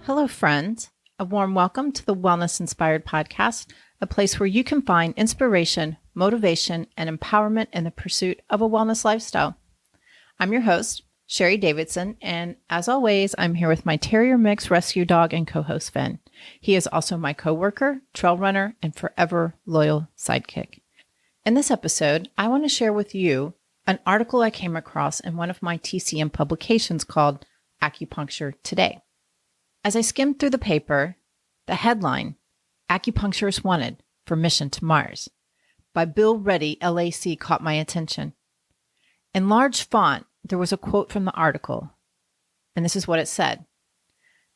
Hello, friends. A warm welcome to the Wellness Inspired Podcast, a place where you can find inspiration, motivation, and empowerment in the pursuit of a wellness lifestyle. I'm your host, Sherry Davidson, and as always, I'm here with my Terrier Mix rescue dog and co-host, Finn. He is also my co-worker, trail runner, and forever loyal sidekick. In this episode, I want to share with you an article I came across in one of my TCM publications called Acupuncture Today. As I skimmed through the paper, the headline, Acupuncturist Wanted for Mission to Mars, by Bill Reddy, LAC, caught my attention. In large font, there was a quote from the article, and this is what it said.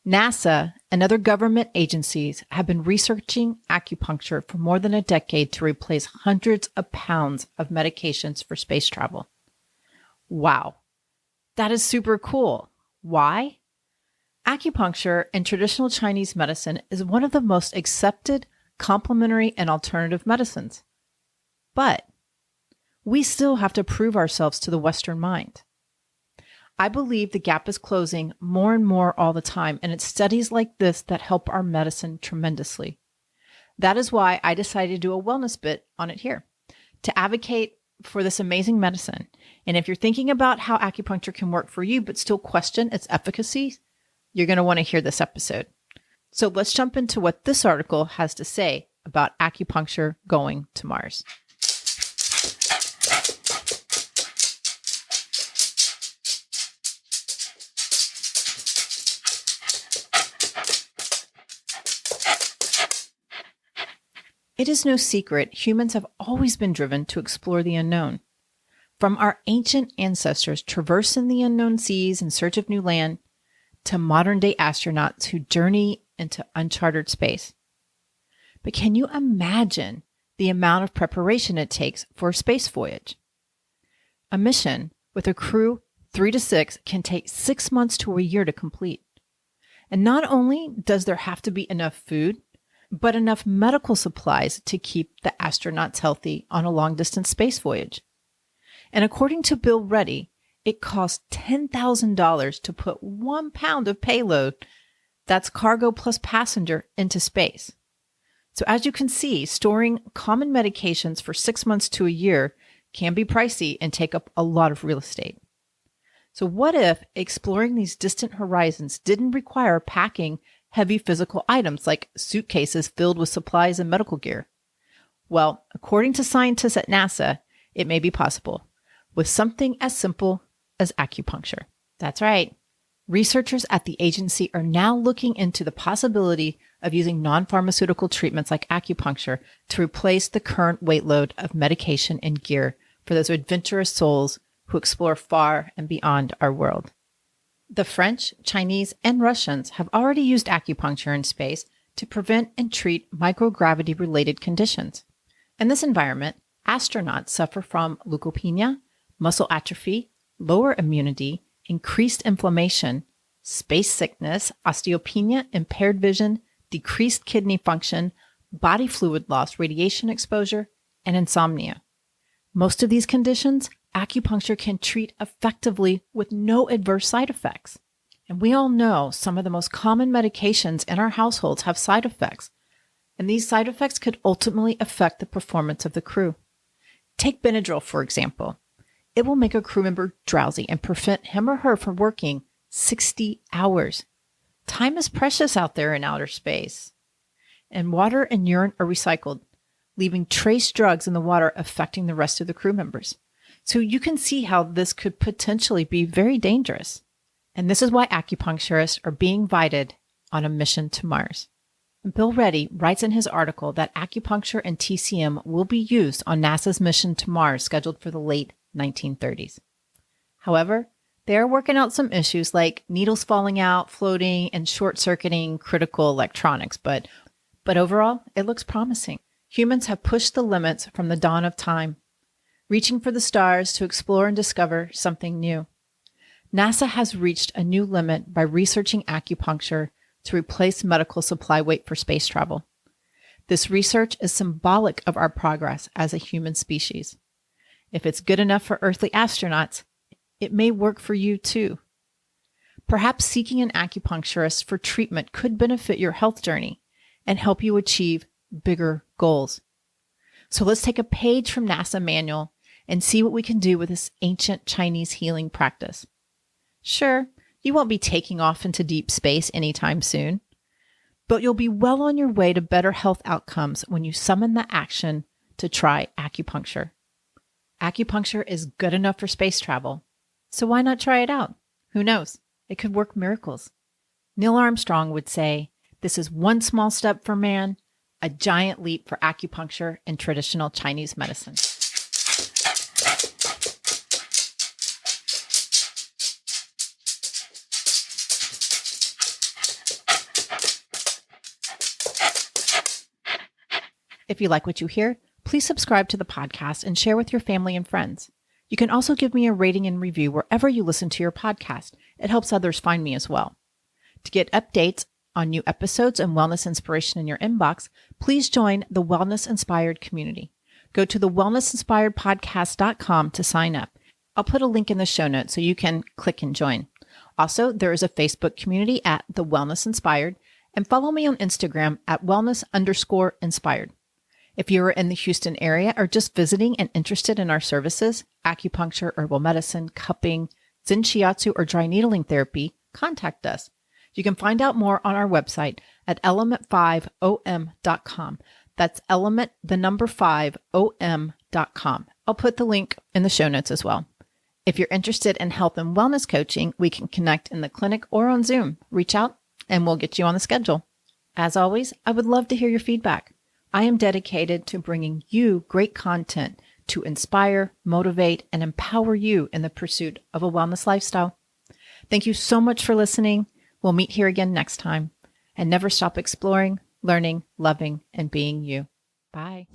NASA and other government agencies have been researching acupuncture for more than a decade to replace hundreds of pounds of medications for space travel. Wow, that is super cool. Why? Acupuncture in traditional Chinese medicine is one of the most accepted complementary and alternative medicines. But we still have to prove ourselves to the Western mind. I believe the gap is closing more and more all the time, and it's studies like this that help our medicine tremendously. That is why I decided to do a wellness bit on it here, to advocate for this amazing medicine. And if you're thinking about how acupuncture can work for you but still question its efficacy, you're going to want to hear this episode. So let's jump into what this article has to say about acupuncture going to Mars. It is no secret humans have always been driven to explore the unknown. From our ancient ancestors traversing the unknown seas in search of new land, to modern-day astronauts who journey into uncharted space. But can you imagine the amount of preparation it takes for a space voyage? A mission with a crew 3 to 6 can take 6 months to a year to complete. And not only does there have to be enough food, but enough medical supplies to keep the astronauts healthy on a long-distance space voyage. And according to Bill Reddy, it costs $10,000 to put 1 pound of payload, that's cargo plus passenger, into space. So as you can see, storing common medications for 6 months to a year can be pricey and take up a lot of real estate. So what if exploring these distant horizons didn't require packing heavy physical items like suitcases filled with supplies and medical gear? Well, according to scientists at NASA, it may be possible with something as simple as acupuncture. That's right. Researchers at the agency are now looking into the possibility of using non-pharmaceutical treatments like acupuncture to replace the current weight load of medication and gear for those adventurous souls who explore far and beyond our world. The French, Chinese, and Russians have already used acupuncture in space to prevent and treat microgravity-related conditions. In this environment, astronauts suffer from leukopenia, muscle atrophy, lower immunity, increased inflammation, space sickness, osteopenia, impaired vision, decreased kidney function, body fluid loss, radiation exposure, and insomnia. Most of these conditions, acupuncture can treat effectively with no adverse side effects. And we all know some of the most common medications in our households have side effects, and these side effects could ultimately affect the performance of the crew. Take Benadryl, for example. It will make a crew member drowsy and prevent him or her from working 60 hours. Time is precious out there in outer space. And water and urine are recycled, leaving trace drugs in the water affecting the rest of the crew members. So you can see how this could potentially be very dangerous. And this is why acupuncturists are being invited on a mission to Mars. Bill Reddy writes in his article that acupuncture and TCM will be used on NASA's mission to Mars scheduled for the late 1930s. However, they are working out some issues like needles falling out, floating, and short-circuiting critical electronics, but overall, it looks promising. Humans have pushed the limits from the dawn of time, reaching for the stars to explore and discover something new. NASA has reached a new limit by researching acupuncture to replace medical supply weight for space travel. This research is symbolic of our progress as a human species. If it's good enough for earthly astronauts, it may work for you too. Perhaps seeking an acupuncturist for treatment could benefit your health journey and help you achieve bigger goals. So let's take a page from NASA manual and see what we can do with this ancient Chinese healing practice. Sure, you won't be taking off into deep space anytime soon, but you'll be well on your way to better health outcomes when you summon the action to try acupuncture. Acupuncture is good enough for space travel, so why not try it out? Who knows? It could work miracles. Neil Armstrong would say, "This is one small step for man, a giant leap for acupuncture and traditional Chinese medicine." If you like what you hear, please subscribe to the podcast and share with your family and friends. You can also give me a rating and review wherever you listen to your podcast. It helps others find me as well. To get updates on new episodes and wellness inspiration in your inbox, please join the Wellness Inspired community. Go to thewellnessinspiredpodcast.com to sign up. I'll put a link in the show notes so you can click and join. Also, there is a Facebook community at The Wellness Inspired, and follow me on Instagram at wellness_inspired. If you are in the Houston area or just visiting and interested in our services, acupuncture, herbal medicine, cupping, Zen Shiatsu, or dry needling therapy, contact us. You can find out more on our website at element5om.com. That's element, the number 5om.com. I'll put the link in the show notes as well. If you're interested in health and wellness coaching, we can connect in the clinic or on Zoom. Reach out and we'll get you on the schedule. As always, I would love to hear your feedback. I am dedicated to bringing you great content to inspire, motivate, and empower you in the pursuit of a wellness lifestyle. Thank you so much for listening. We'll meet here again next time. And never stop exploring, learning, loving, and being you. Bye.